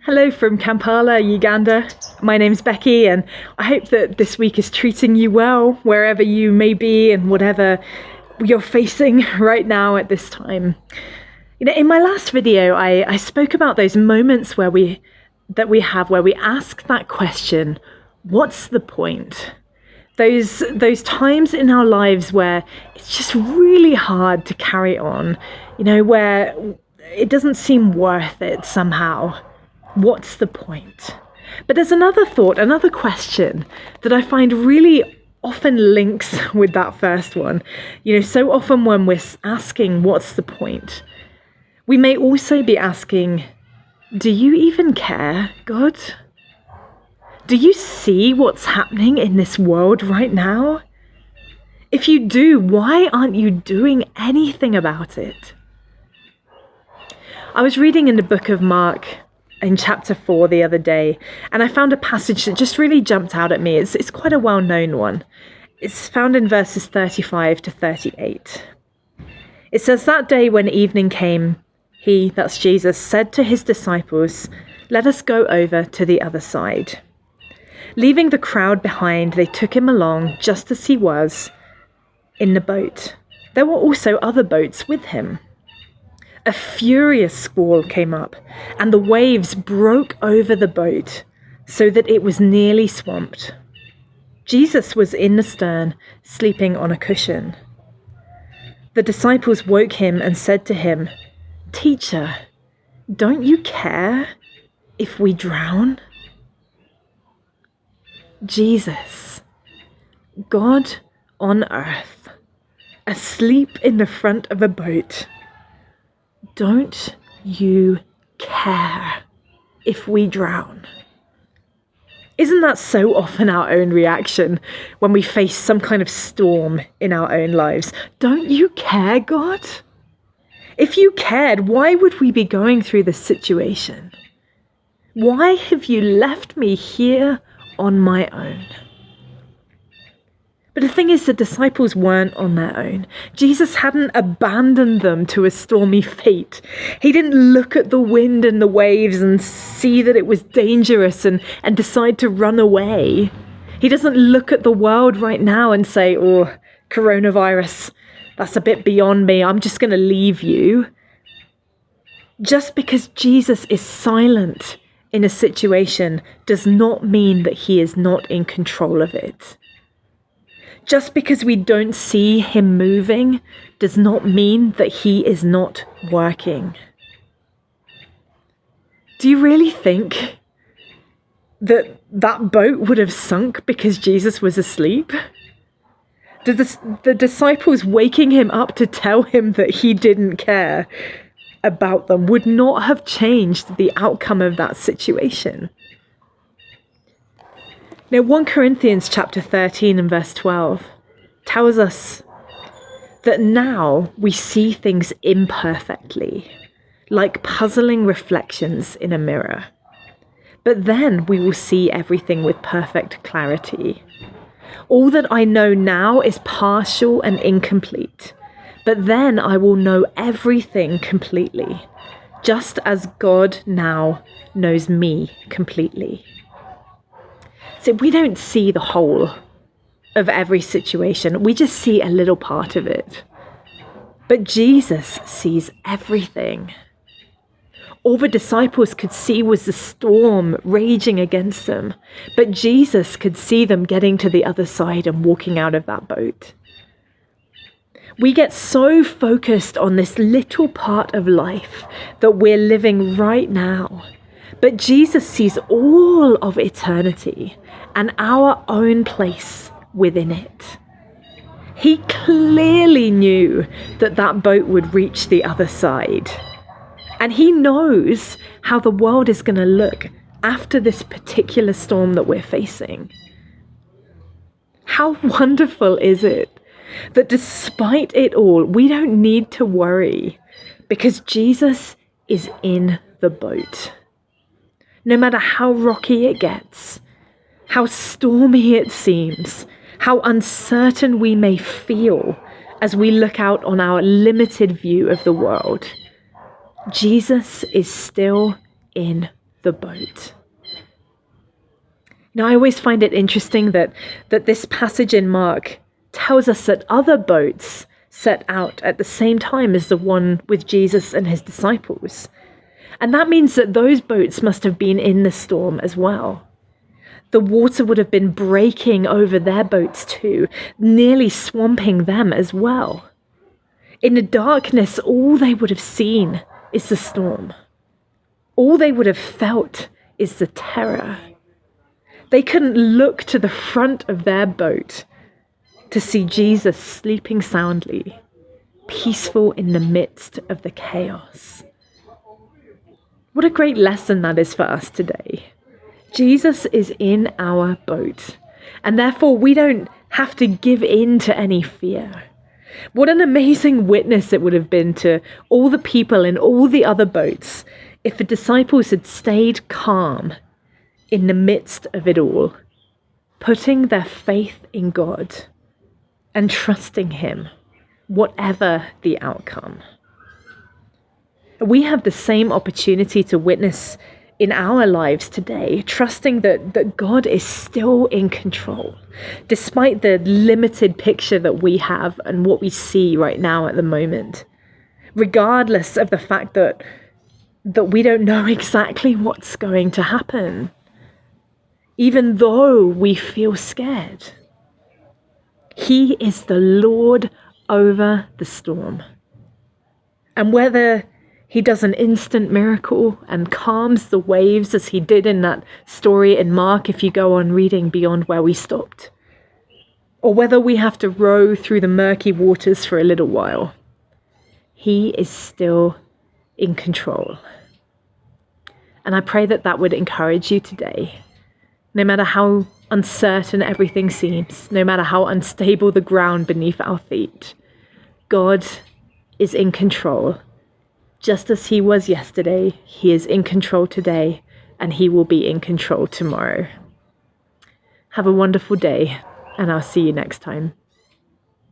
Hello from Kampala, Uganda. My name's Becky, and I hope that this week is treating you well, wherever you may be and whatever you're facing right now at this time. In my last video, I spoke about those moments where we ask that question, what's the point? Those times in our lives where it's just really hard to carry on, where it doesn't seem worth it somehow. What's the point? But there's another thought, another question that I find really often links with that first one. So often when we're asking, what's the point? We may also be asking, do you even care, God? Do you see what's happening in this world right now? If you do, why aren't you doing anything about it? I was reading in the book of Mark in chapter 4 the other day, and I found a passage that just really jumped out at me. It's quite a well-known one. It's found in verses 35 to 38. It says, "That day when evening came, he," that's Jesus, "said to his disciples, 'Let us go over to the other side.' Leaving the crowd behind, they took him along just as he was in the boat. There were also other boats with him. A furious squall came up, and the waves broke over the boat so that it was nearly swamped. Jesus was in the stern, sleeping on a cushion. The disciples woke him and said to him, 'Teacher, don't you care if we drown?'" Jesus, God on earth, asleep in the front of a boat. Don't you care if we drown? Isn't that so often our own reaction when we face some kind of storm in our own lives? Don't you care, God? If you cared, why would we be going through this situation? Why have you left me here on my own? But the thing is, the disciples weren't on their own. Jesus hadn't abandoned them to a stormy fate. He didn't look at the wind and the waves and see that it was dangerous and decide to run away. He doesn't look at the world right now and say, "Oh, coronavirus, that's a bit beyond me. I'm just going to leave you." Just because Jesus is silent in a situation does not mean that he is not in control of it. Just because we don't see him moving does not mean that he is not working. Do you really think that boat would have sunk because Jesus was asleep? The disciples waking him up to tell him that he didn't care about them would not have changed the outcome of that situation. Now, 1 Corinthians chapter 13 and verse 12 tells us that now we see things imperfectly, like puzzling reflections in a mirror. But then we will see everything with perfect clarity. All that I know now is partial and incomplete, but then I will know everything completely, just as God now knows me completely. So we don't see the whole of every situation. We just see a little part of it. But Jesus sees everything. All the disciples could see was the storm raging against them. But Jesus could see them getting to the other side and walking out of that boat. We get so focused on this little part of life that we're living right now. But Jesus sees all of eternity and our own place within it. He clearly knew that boat would reach the other side. And he knows how the world is going to look after this particular storm that we're facing. How wonderful is it that despite it all, we don't need to worry because Jesus is in the boat. No matter how rocky it gets, how stormy it seems, how uncertain we may feel as we look out on our limited view of the world, Jesus is still in the boat. Now, I always find it interesting that this passage in Mark tells us that other boats set out at the same time as the one with Jesus and his disciples. And that means that those boats must have been in the storm as well. The water would have been breaking over their boats too, nearly swamping them as well. In the darkness, all they would have seen is the storm. All they would have felt is the terror. They couldn't look to the front of their boat to see Jesus sleeping soundly, peaceful in the midst of the chaos. What a great lesson that is for us today. Jesus is in our boat, and therefore we don't have to give in to any fear. What an amazing witness it would have been to all the people in all the other boats if the disciples had stayed calm in the midst of it all, putting their faith in God and trusting him, whatever the outcome. We have the same opportunity to witness in our lives today, trusting that God is still in control, despite the limited picture that we have and what we see right now at the moment, regardless of the fact that we don't know exactly what's going to happen, even though we feel scared. He is the Lord over the storm. And whether he does an instant miracle and calms the waves as he did in that story in Mark, if you go on reading beyond where we stopped, or whether we have to row through the murky waters for a little while, he is still in control. And I pray that would encourage you today. No matter how uncertain everything seems, no matter how unstable the ground beneath our feet, God is in control. Just as he was yesterday, he is in control today, and he will be in control tomorrow. Have a wonderful day, and I'll see you next time.